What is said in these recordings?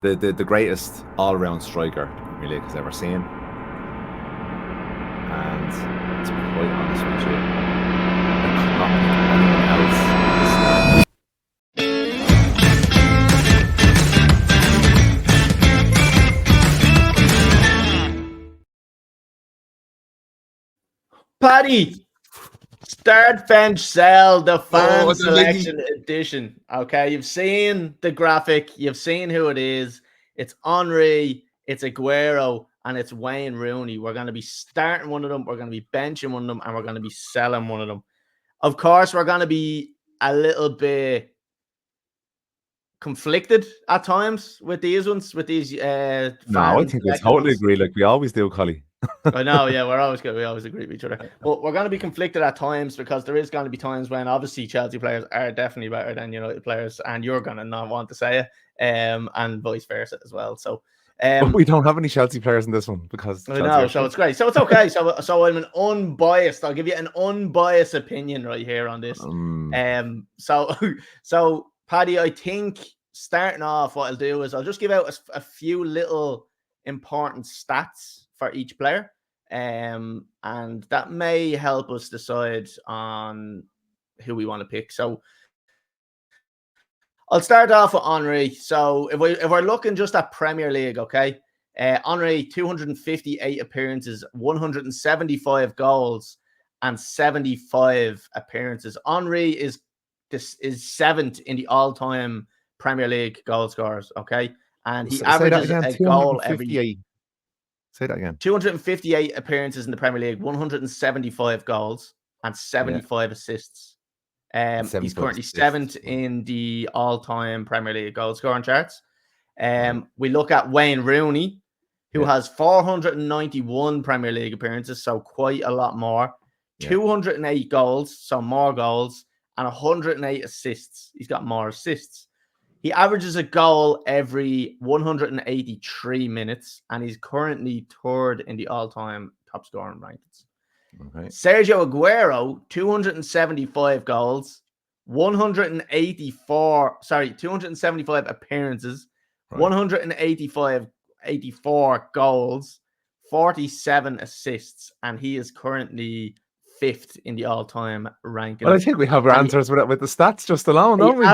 the greatest all-round striker the Premier League has ever seen. And to be quite honest with you, I could not think of anyone else this level. Paddy, start, bench, sell, the fan the Liggy. selection edition. Okay, you've seen the graphic, you've seen who it is. It's Henry, it's Aguero, and it's Wayne Rooney. We're going to be starting one of them, we're going to be benching one of them, and we're going to be selling one of them. Of course, we're going to be a little bit conflicted at times with these ones, with these No, I think we selected totally ones. agree, like we always do, Collie. I know, yeah, we always agree with each other. But we're going to be conflicted at times because there is going to be times when obviously Chelsea players are definitely better than United players, and you're going to not want to say it, and vice versa as well. So, But we don't have any Chelsea players in this one because I Chelsea know, are so shit. it's great. So it's okay. So I'm an unbiased. I'll give you an unbiased opinion right here on this. So Paddy, I think starting off, what I'll do is I'll just give out a few little important stats for each player. And that may help us decide on who we want to pick. So I'll start off with Henry. So if we're looking just at Premier League, okay, Henry 258 appearances, 175 goals, and 75 appearances. Henry is seventh in the all-time Premier League goal scorers. Okay, and he averages a goal every. Say that again. 258 appearances in the Premier League, 175 goals, and 75 assists. He's currently seventh in the all-time Premier League goal scoring charts. We look at Wayne Rooney, who has 491 Premier League appearances, so quite a lot more. 208 goals, so more goals, and 108 assists. He's got more assists. He averages a goal every 183 minutes, and he's currently third in the all-time top scoring rankings. Okay. Sergio Aguero, 275 goals, 275 appearances, 84 goals, 47 assists, and he is currently fifth in the all-time ranking. Well, I think we have our answers with the stats just alone, don't we?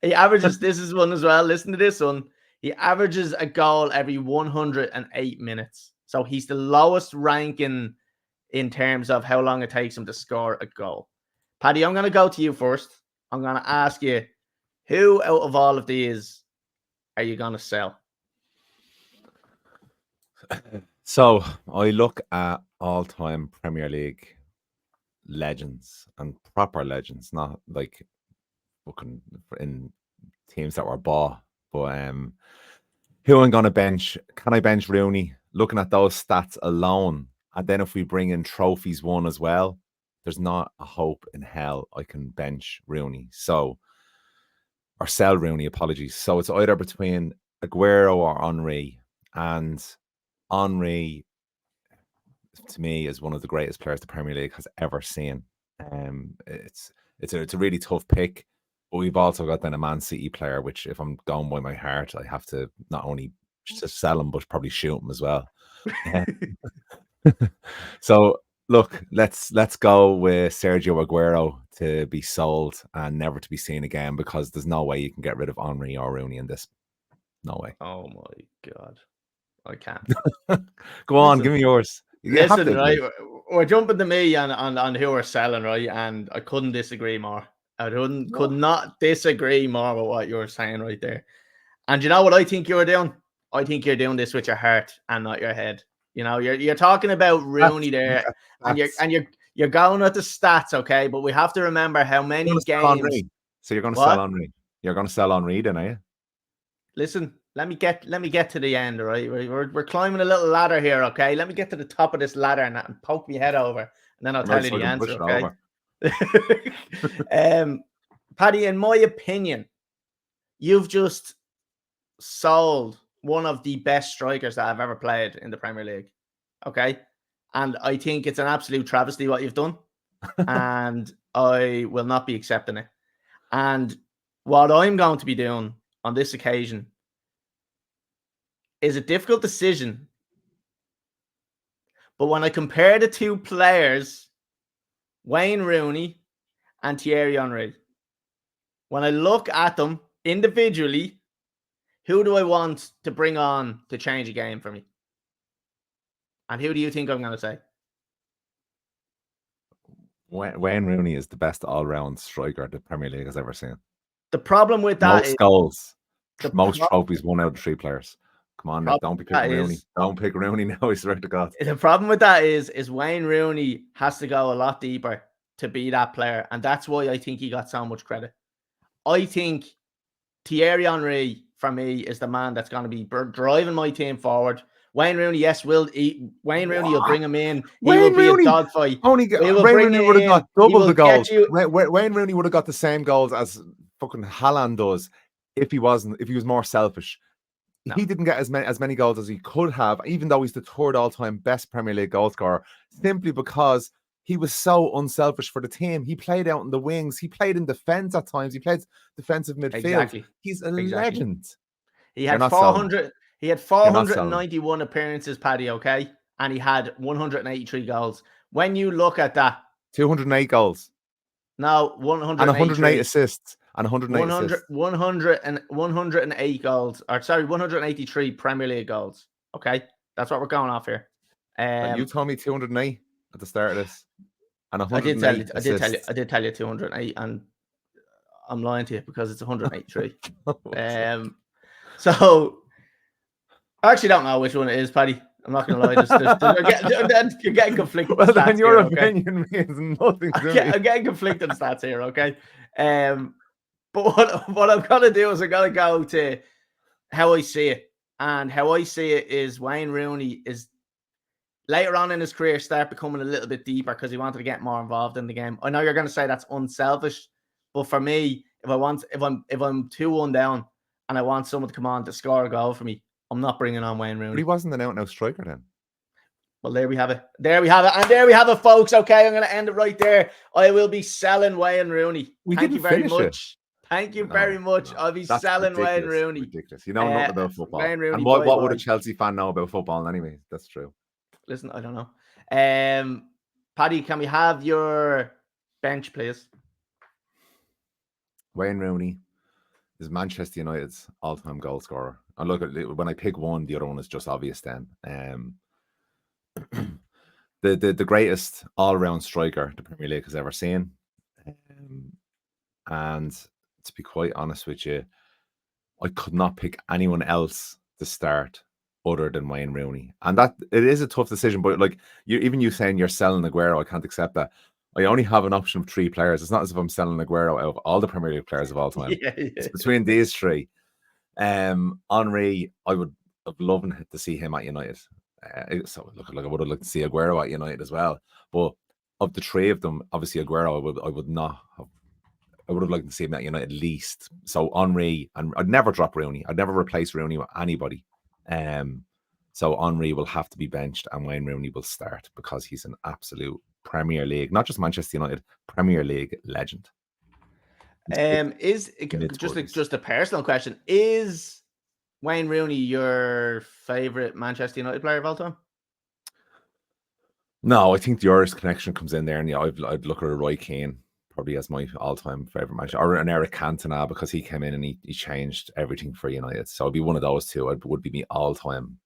He averages, this is one as well, listen to this one. He averages a goal every 108 minutes. So he's the lowest ranking in terms of how long it takes him to score a goal. Paddy, I'm going to go to you first. I'm going to ask you, who out of all of these are you going to sell? So I look at all-time Premier League legends and proper legends, not like fucking in teams that were bought. But who I'm going to bench? Can I bench Rooney? Looking at those stats alone, and then if we bring in trophies won as well, there's not a hope in hell I can bench Rooney. Or sell Rooney, apologies. So it's either between Aguero or Henry. And Henry, to me, is one of the greatest players the Premier League has ever seen. It's a really tough pick. But we've also got then a Man City player, which if I'm going by my heart, I have to not only just sell him, but probably shoot him as well. So look, let's go with Sergio Aguero to be sold and never to be seen again, because there's no way you can get rid of Henry or Rooney in this. No way. Oh my God. I can't. Go on, give me yours. Listen, right, we're jumping to me on who we're selling, right? And I couldn't disagree more. Could not disagree more with what you were saying right there. And you know what I think you're doing? I think you're doing this with your heart and not your head. You know, you're talking about Rooney there, and you're going with the stats, okay? But we have to remember how many games. So you're going to sell Henry. You're going to sell Henry, then, are you? Listen, let me get to the end, all right? We're climbing a little ladder here, okay? Let me get to the top of this ladder and poke my head over, and then I'll tell you the answer, okay? Paddy, in my opinion, you've just sold one of the best strikers that I've ever played in the Premier League, okay? And I think it's an absolute travesty what you've done, and I will not be accepting it. And what I'm going to be doing on this occasion is a difficult decision. But when I compare the two players, Wayne Rooney and Thierry Henry, when I look at them individually, who do I want to bring on to change a game for me? And who do you think I'm going to say? Wayne Rooney is the best all-round striker the Premier League has ever seen. The problem with that most goals, most pro- trophies, 1 out of 3 players. Come on, now, don't be picking Rooney. Don't pick Rooney now. I swear to God. The problem with that is Wayne Rooney has to go a lot deeper to be that player, and that's why I think he got so much credit. I think Thierry Henry, for me, is the man that's going to be driving my team forward. Wayne Rooney, yes, Wayne Rooney will bring him in. He will be a dogfight. Wayne Rooney would have got double the goals. Wayne Rooney would have got the same goals as fucking Haaland does if he was more selfish. No. He didn't get as many goals as he could have, even though he's the third all-time best Premier League goal scorer, simply because he was so unselfish for the team. He played out in the wings. He played in defence at times. He played defensive midfield. Exactly. He's a legend. He had 400. He had 491 appearances, Paddy. Okay, and he had 183 goals. When you look at that, 208 goals. No, 108 and 108 assists. And 108 108 goals. Or sorry, 183 Premier League goals. Okay, that's what we're going off here. You told me 208 at the start of this. And 108 I did tell you 208, and I'm lying to you because it's 183. So I actually don't know which one it is, Paddy. I'm not going to lie. You're getting conflicted. Well, then your opinion means nothing to me. I'm getting conflicted stats here, okay? But what I'm going to do is I'm going to go to how I see it. And how I see it is Wayne Rooney is later on in his career start becoming a little bit deeper because he wanted to get more involved in the game. I know you're going to say that's unselfish, but for me, if I'm 2-1 down and I want someone to come on to score a goal for me, I'm not bringing on Wayne Rooney. But he wasn't an out-and-out striker then. Well, there we have it. And there we have it, folks. Okay, I'm going to end it right there. I will be selling Wayne Rooney. Thank you very much. Thank you very much. I'll be selling Wayne Rooney. Ridiculous. You know nothing about football. Wayne Rooney, and what would a Chelsea fan know about football anyway? That's true. Listen, I don't know. Paddy, can we have your bench, please? Wayne Rooney is Manchester United's all-time goal scorer. And look, when I pick one, the other one is just obvious then. The greatest all-round striker the Premier League has ever seen. And to be quite honest with you, I could not pick anyone else to start other than Wayne Rooney. And that it is a tough decision, but like you saying you're selling Aguero, I can't accept that. I only have an option of 3 players. It's not as if I'm selling Aguero out of all the Premier League players of all time. It's between these 3. Henry, I would have loved to see him at United. So look, I would have liked to see Aguero at United as well. But of the 3 of them, obviously Aguero, I would have liked to see him at United at least. So Henry, and I'd never drop Rooney. I'd never replace Rooney with anybody. So Henry will have to be benched and Wayne Rooney will start because he's an absolute Premier League, not just Manchester United, Premier League legend. Is just a personal question, is Wayne Rooney your favorite Manchester United player of all time? No, I think the Irish connection comes in there, and yeah, I'd look at a Roy Keane probably as my all-time favorite Manchester, or an Eric Cantona because he came in and he changed everything for United. So it'd be one of those 2. It would be my all-time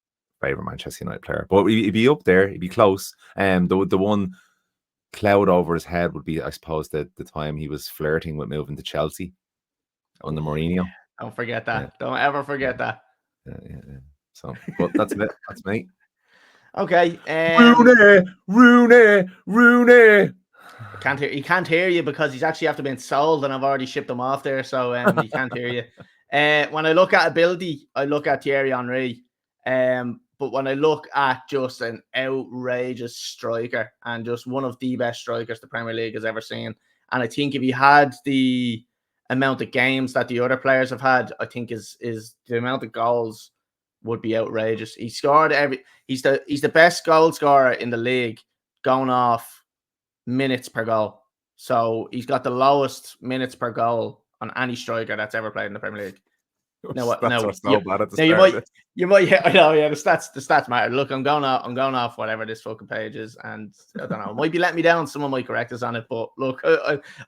favorite Manchester United player. But he'd be up there. He'd be close. The one cloud over his head would be, I suppose, the time he was flirting with moving to Chelsea under Mourinho. Don't forget that. Yeah. Don't ever forget that. Yeah. So, but that's it. That's me. Okay. Rooney. He can't hear you because he's actually after being sold, and I've already shipped him off there, so he can't hear you. When I look at ability, I look at Thierry Henry. But when I look at just an outrageous striker and just one of the best strikers the Premier League has ever seen, and I think if he had the amount of games that the other players have had, I think is the amount of goals would be outrageous. He scored he's the best goal scorer in the league going off minutes per goal. So he's got the lowest minutes per goal on any striker that's ever played in the Premier League. No, what? Stats No, are so bad at the now start. you might. Yeah, I know. Yeah, the stats matter. Look, I'm going off whatever this fucking page is, and I don't know. It might be letting me down. Someone might correct us on it, but look,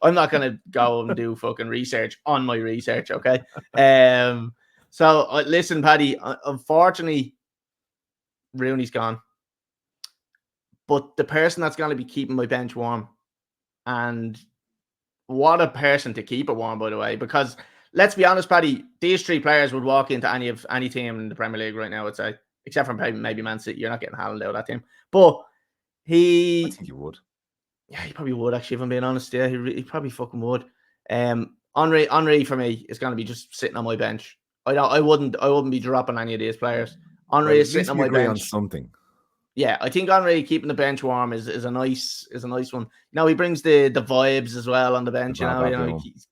I'm not gonna go and do fucking research on my research. Okay. So listen, Paddy. Unfortunately, Rooney's gone, but the person that's going to be keeping my bench warm, and what a person to keep it warm, by the way, because let's be honest, Paddy, these three players would walk into any team in the Premier League right now, I'd say, except for maybe Man City. You're not getting Haaland out of that team, but I think you would. Yeah, he probably would. Actually, if I'm being honest, yeah, he probably fucking would. Henry for me is going to be just sitting on my bench. I wouldn't be dropping any of these players. Henry is sitting on my bench. On something. Yeah, I think Henry keeping the bench warm is a nice one. You know, he brings the vibes as well on the bench. He brings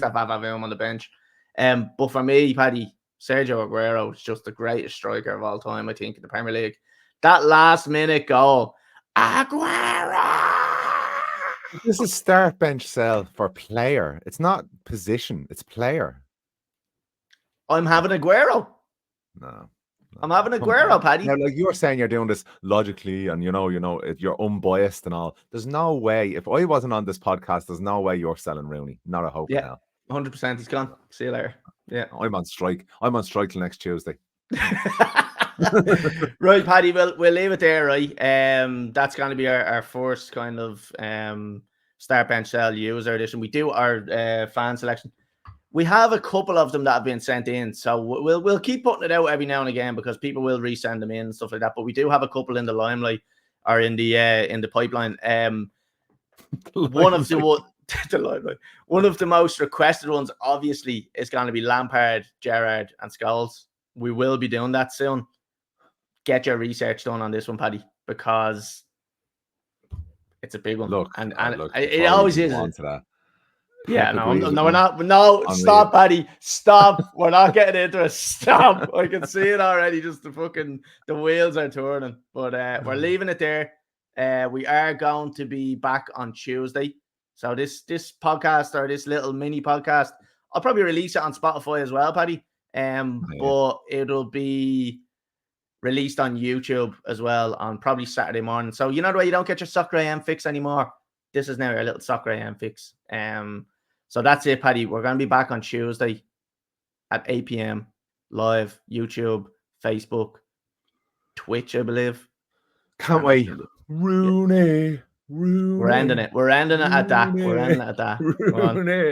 that vavavoom on the bench. But for me, Paddy, Sergio Aguero is just the greatest striker of all time, I think, in the Premier League. That last minute goal, Aguero. This is start bench sell for player. It's not position. It's player. I'm having Aguero. No. I'm having Aguero, Paddy. Now, like you're saying, you're doing this logically, and you're unbiased and all. There's no way. If I wasn't on this podcast, there's no way you're selling Rooney. Not a hope in hell. 100%. He's gone. See you later. Yeah, I'm on strike. I'm on strike till next Tuesday. Right, Paddy. We'll leave it there. Right. That's going to be our first kind of start bench sell user edition. We do our fan selection. We have a couple of them that have been sent in, so we'll keep putting it out every now and again because people will resend them in and stuff like that. But we do have a couple in the limelight or in the pipeline. One of the most requested ones, obviously, is going to be Lampard, Gerrard, and Scholes. We will be doing that soon. Get your research done on this one, Paddy, because it's a big one. Look, it always is. Yeah, we're not. No, stop, Paddy. Stop. We're not getting into it. Stop. I can see it already. Just the wheels are turning. But we're leaving it there. We are going to be back on Tuesday. So this podcast or this little mini podcast, I'll probably release it on Spotify as well, Paddy. But it'll be released on YouTube as well on probably Saturday morning. So you know the way you don't get your Soccer AM fix anymore. This is now your little Soccer AM fix. So that's it, Paddy. We're going to be back on Tuesday at 8 p.m. live, YouTube, Facebook, Twitch, I believe. Can't wait. Rooney. We're ending it. We're ending it at that. Rooney.